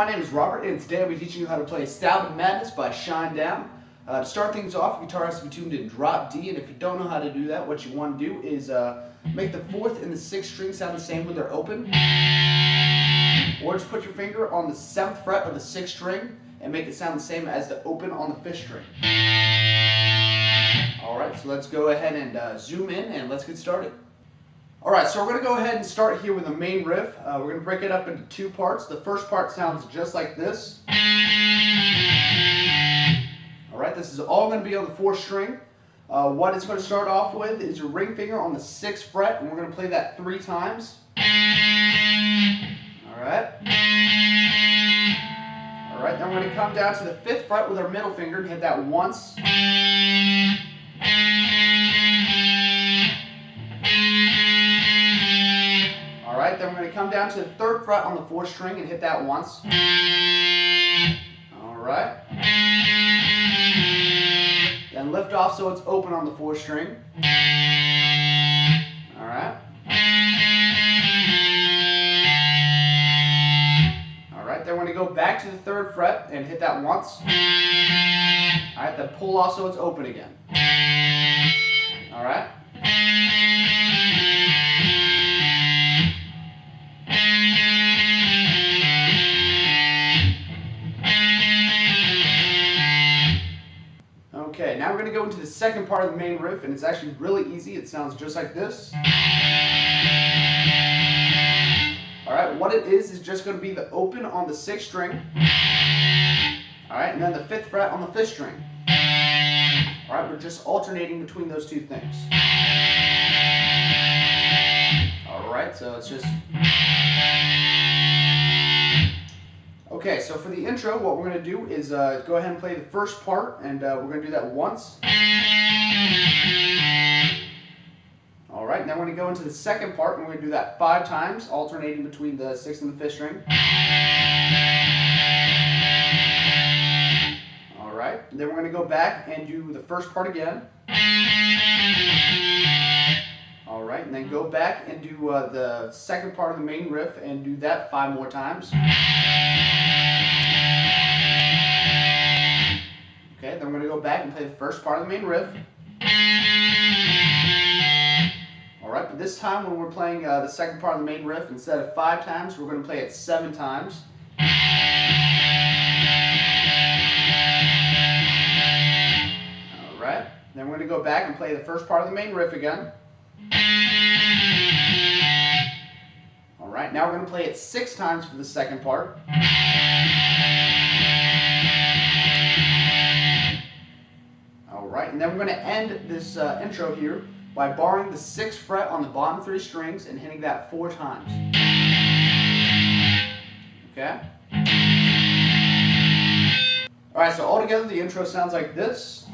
my name is Robert, and today I'll be teaching you how to play Stab of Madness by Shinedown. To start things off, the guitar has to be tuned in drop D, and if you don't know how to do that, what you want to do is make the 4th and the 6th string sound the same when they're open. Or just put your finger on the 7th fret of the 6th string and make it sound the same as the open on the 5th string. Alright, so let's go ahead and zoom in and let's get started. Alright, so we're going to go ahead and start here with the main riff. We're going to break it up into 2 parts. The first part sounds just like this. Alright, this is all going to be on the 4th string. What it's going to start off with is your ring finger on the 6th fret, and we're going to play that 3 times. Alright. Alright, then we're going to come down to the 5th fret with our middle finger and hit that once. Alright, then we're going to come down to the 3rd fret on the 4th string and hit that once. Alright. Then lift off so it's open on the 4th string. Alright. Alright, then we're going to go back to the 3rd fret and hit that once. Alright, then pull off so it's open again. Alright. Okay, now we're going to go into the second part of the main riff, and it's actually really easy. It sounds just like this. Alright, what it is just going to be the open on the 6th string. Alright, and then the 5th fret on the 5th string. Alright, we're just alternating between those 2 things. Alright, so it's just... Okay, so for the intro, what we're going to do is go ahead and play the first part, and we're going to do that once. Alright, and then we're going to go into the second part, and we're going to do that 5 times, alternating between the 6th and the 5th string. Alright, then we're going to go back and do the first part again. Alright, and then go back and do the second part of the main riff and do that 5 more times. Okay, then we're going to go back and play the first part of the main riff. Alright, but this time when we're playing the second part of the main riff, instead of 5 times, we're going to play it 7 times. Alright, then we're going to go back and play the first part of the main riff again. Alright, now we're going to play it 6 times for the second part. Alright, and then we're going to end this intro here by barring the 6th fret on the bottom 3 strings and hitting that 4 times. Okay? Alright, so altogether the intro sounds like this.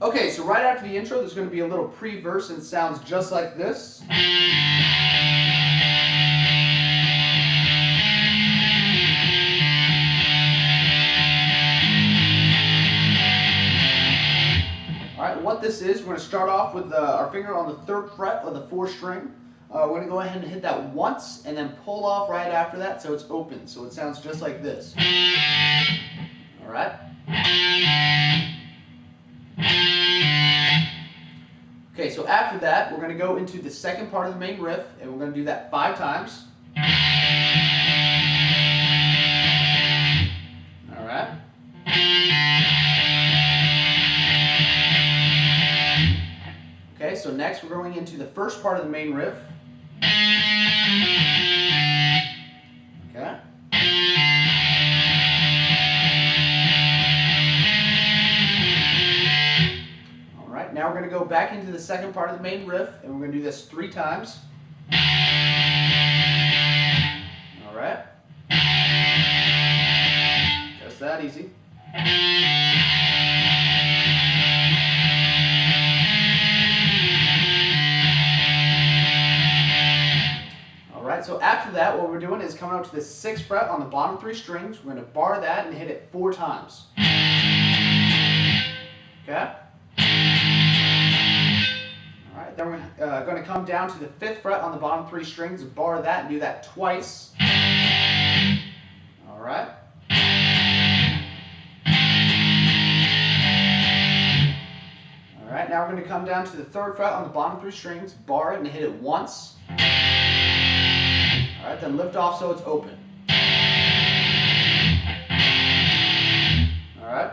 Okay, so right after the intro, there's going to be a little pre-verse and it sounds just like this. Alright, what this is, we're going to start off with our finger on the 3rd fret of the 4th string. We're going to go ahead and hit that once and then pull off right after that so it's open. So it sounds just like this. Alright. Okay, so after that, we're going to go into the second part of the main riff, and we're going to do that 5 times. Alright. Okay, so next we're going into the first part of the main riff. Okay. Now we're going to go back into the second part of the main riff, and we're going to do this 3 times. Alright. Just that easy. Alright, so after that, what we're doing is coming up to the 6th fret on the bottom 3 strings. We're going to bar that and hit it 4 times. Okay? Alright, then we're going to come down to the 5th fret on the bottom 3 strings and bar that and do that twice. Alright? Alright, now we're going to come down to the 3rd fret on the bottom 3 strings, bar it and hit it once. Alright, then lift off so it's open. Alright?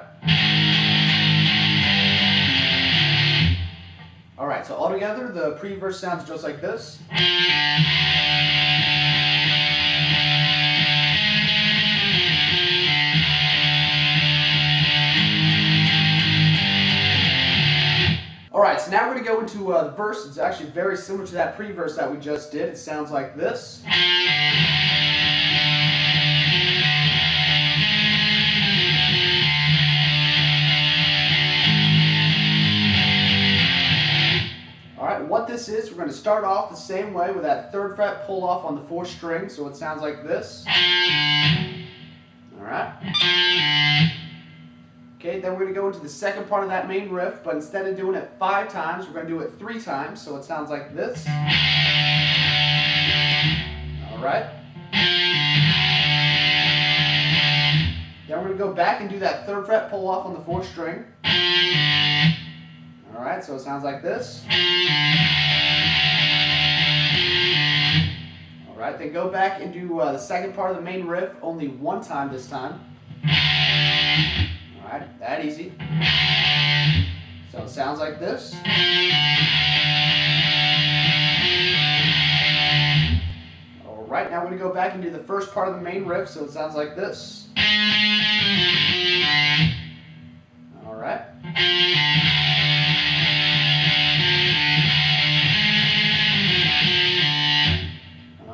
Alright, so all together the pre-verse sounds just like this. Alright, so now we're going to go into the verse. It's actually very similar to that pre-verse that we just did. It sounds like this. Alright, what this is, we're going to start off the same way with that 3rd fret pull off on the 4th string, so it sounds like this. Alright. Okay, then we're going to go into the 2nd part of that main riff, but instead of doing it 5 times, we're going to do it 3 times, so it sounds like this. Alright. Then we're going to go back and do that 3rd fret pull off on the 4th string. Alright, so it sounds like this. Alright, then go back and do the 2nd part of the main riff only 1 time this time. Alright, that easy. So it sounds like this. Alright, now we're going to go back and do the 1st part of the main riff, so it sounds like this. Alright.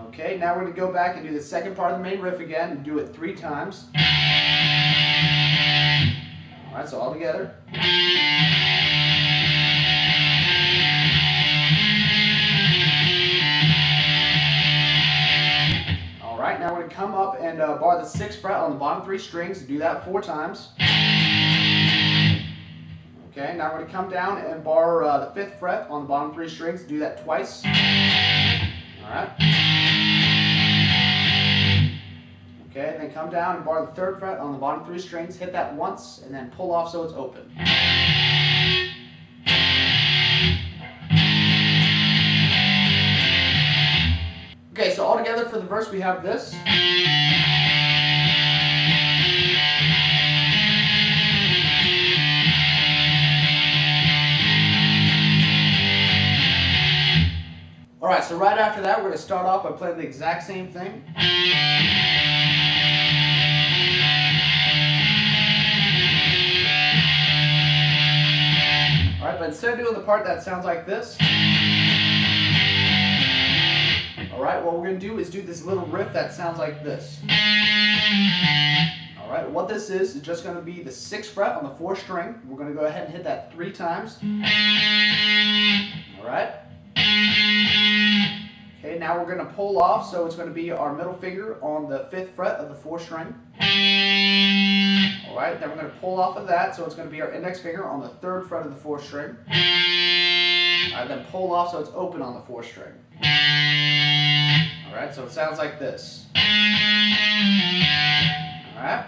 Okay, now we're going to go back and do the 2nd part of the main riff again and do it 3 times. Alright, so all together. Alright, now we're going to come up and bar the 6th fret on the bottom 3 strings and do that 4 times. Okay, now we're going to come down and bar the 5th fret on the bottom 3 strings and do that twice. Alright. Okay, then come down and bar the 3rd fret on the bottom 3 strings, hit that once, and then pull off so it's open. Okay, so all together for the verse we have this. Alright, so right after that we're going to start off by playing the exact same thing. Alright, but instead of doing the part that sounds like this, alright, what we're going to do is do this little riff that sounds like this. Alright, what this is just going to be the 6th fret on the 4th string. We're going to go ahead and hit that 3 times. Alright. Okay, now we're going to pull off, so it's going to be our middle finger on the 5th fret of the 4th string. Alright, then we're going to pull off of that, so it's going to be our index finger on the 3rd fret of the 4th string. Alright, then pull off so it's open on the 4th string. Alright, so it sounds like this. Alright.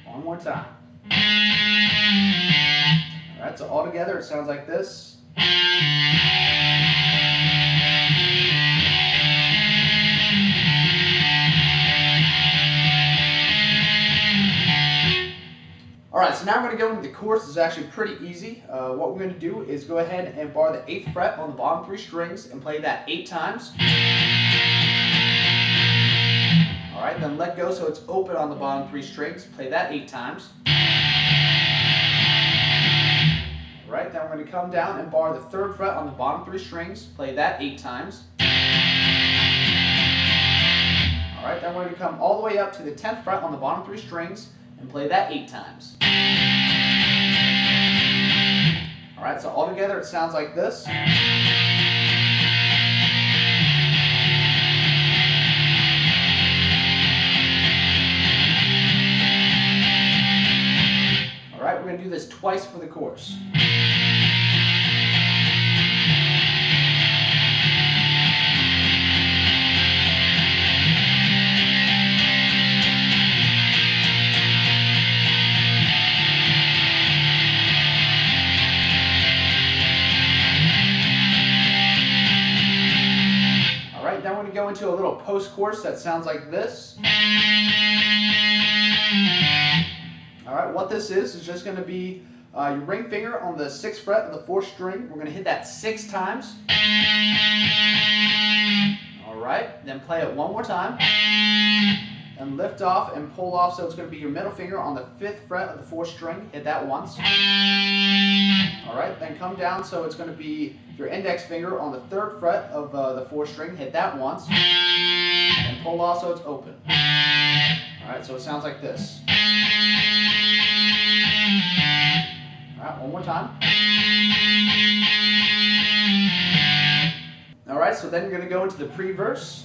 One more time. Alright, so all together it sounds like this. Alright, so now we're going to go into the chorus. It's actually pretty easy. What we're going to do is go ahead and bar the 8th fret on the bottom 3 strings and play that 8 times. Alright, then let go so it's open on the bottom 3 strings. Play that 8 times. Alright, then we're going to come down and bar the 3rd fret on the bottom 3 strings. Play that 8 times. Alright, then we're going to come all the way up to the 10th fret on the bottom 3 strings and play that 8 times. Alright, so all together it sounds like this. Alright, we're going to do this twice for the chorus. Alright, now we're going to go into a little post-chorus that sounds like this. Alright, what this is just going to be your ring finger on the 6th fret of the 4th string. We're going to hit that 6 times. Alright, then play it one more time. And lift off and pull off, so it's going to be your middle finger on the 5th fret of the 4th string. Hit that once. Alright, then come down, so it's going to be your index finger on the 3rd fret of the 4th string. Hit that once. And pull off so it's open. Alright, so it sounds like this. Alright, one more time. Alright, so then you're going to go into the pre-verse.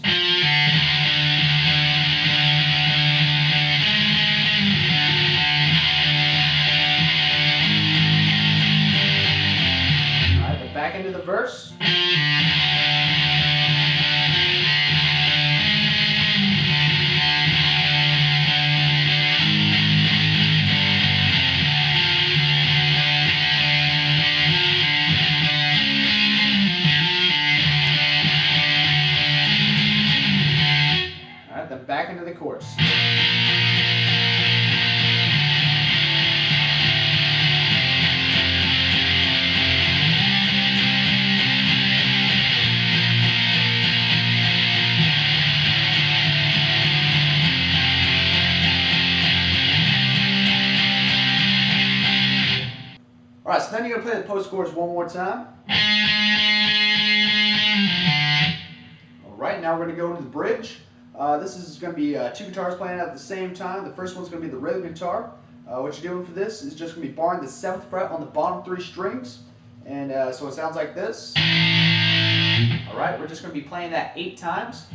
Alright, then back into the verse. Then back into the chorus. Alright, so then you're going to play the post-chorus one more time. Alright, now we're going to go into the bridge. This is going to be 2 guitars playing at the same time. The first one's going to be the rhythm guitar. What you're doing for this is just going to be barring the 7th fret on the bottom 3 strings. And so it sounds like this. Alright, we're just going to be playing that 8 times.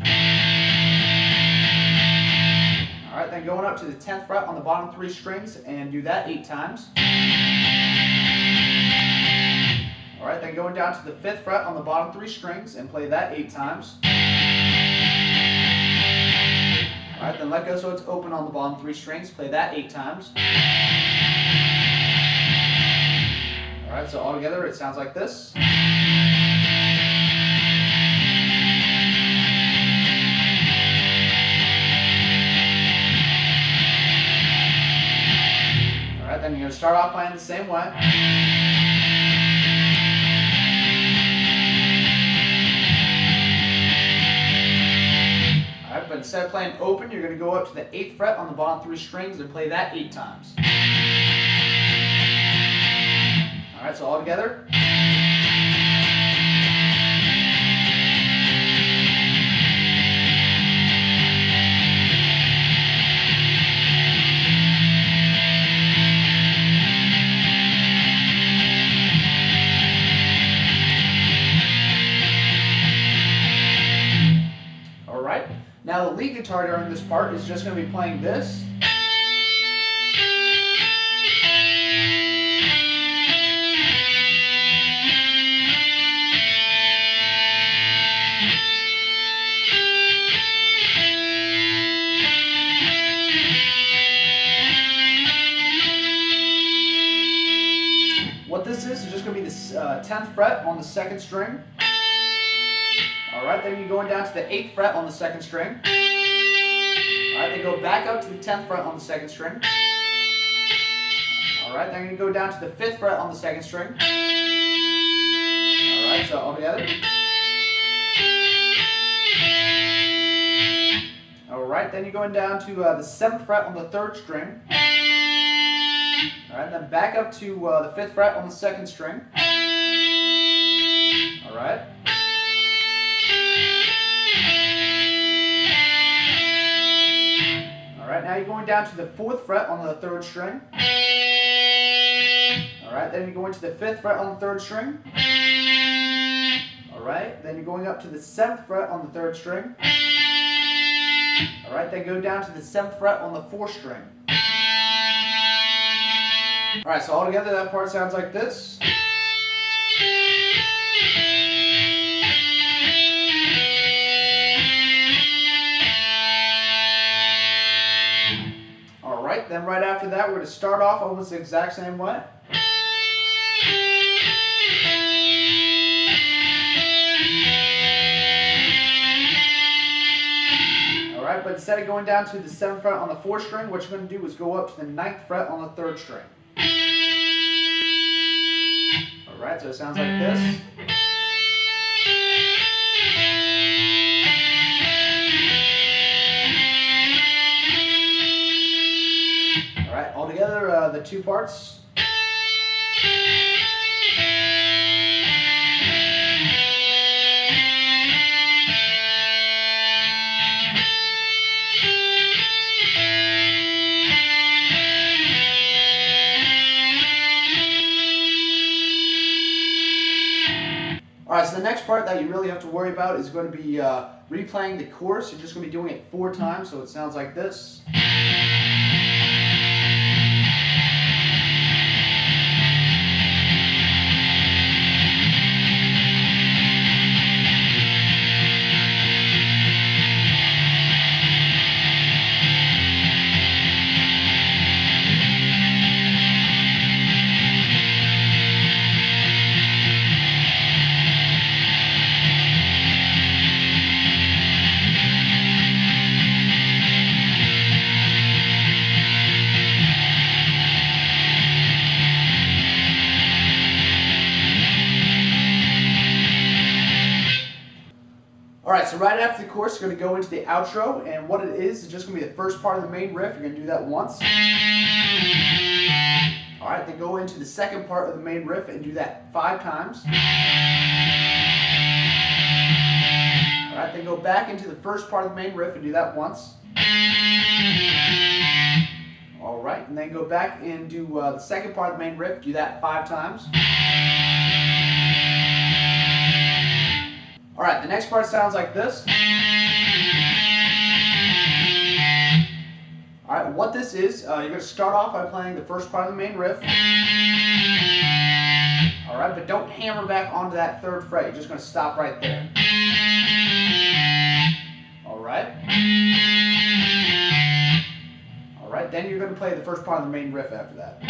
Alright, then going up to the 10th fret on the bottom 3 strings and do that 8 times. Alright, then going down to the 5th fret on the bottom 3 strings and play that 8 times. Alright, then let go so it's open on the bottom 3 strings. Play that 8 times. Alright, so all together it sounds like this. Alright, then you're going to start off playing the same way. But instead of playing open, you're going to go up to the 8th fret on the bottom 3 strings and play that 8 times. Alright, so all together. Alright. Now the lead guitar during this part is just going to be playing this. What this is just going to be the 10th fret on the 2nd string. Alright, then you're going down to the 8th fret on the 2nd string. Alright, then go back up to the 10th fret on the 2nd string. Alright, then you're going to go down to the 5th fret on the 2nd string. Alright, so all together. Alright, then you're going down to the 7th fret on the 3rd string. Alright, then back up to the 5th fret on the 2nd string. Alright. Alright, now you're going down to the 4th fret on the 3rd string. Alright, then you're going to the 5th fret on the 3rd string. Alright, then you're going up to the 7th fret on the 3rd string. Alright, then go down to the 7th fret on the 4th string. Alright, so all together that part sounds like this. Alright, then right after that we're going to start off almost the exact same way. Alright, but instead of going down to the 7th fret on the 4th string, what you're going to do is go up to the 9th fret on the 3rd string. Alright, so it sounds like this. Alright, all together, the two parts. Alright, so the next part that you really have to worry about is going to be replaying the chorus. You're just going to be doing it 4 times, so it sounds like this. Alright, so right after the chorus, you're going to go into the outro, and what it is just going to be the first part of the main riff. You're going to do that once. Alright, then go into the second part of the main riff and do that 5 times. Alright, then go back into the first part of the main riff and do that once. Alright, and then go back and do the second part of the main riff, do that 5 times. Alright, the next part sounds like this. Alright, what this is, you're going to start off by playing the first part of the main riff. Alright, but don't hammer back onto that 3rd fret. You're just going to stop right there. Alright. Alright, then you're going to play the first part of the main riff after that.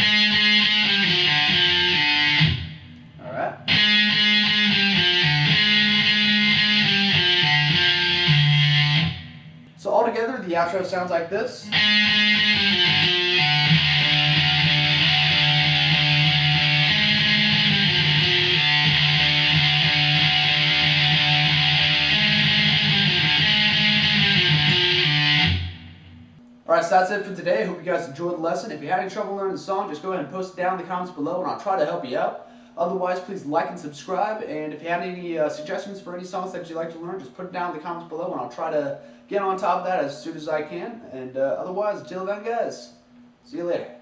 Alright. So altogether, the outro sounds like this. Alright, so that's it for today. I hope you guys enjoyed the lesson. If you had any trouble learning the song, just go ahead and post it down in the comments below and I'll try to help you out. Otherwise, please like and subscribe, and if you have any suggestions for any songs that you'd like to learn, just put it down in the comments below and I'll try to get on top of that as soon as I can. And otherwise, until then guys, see you later.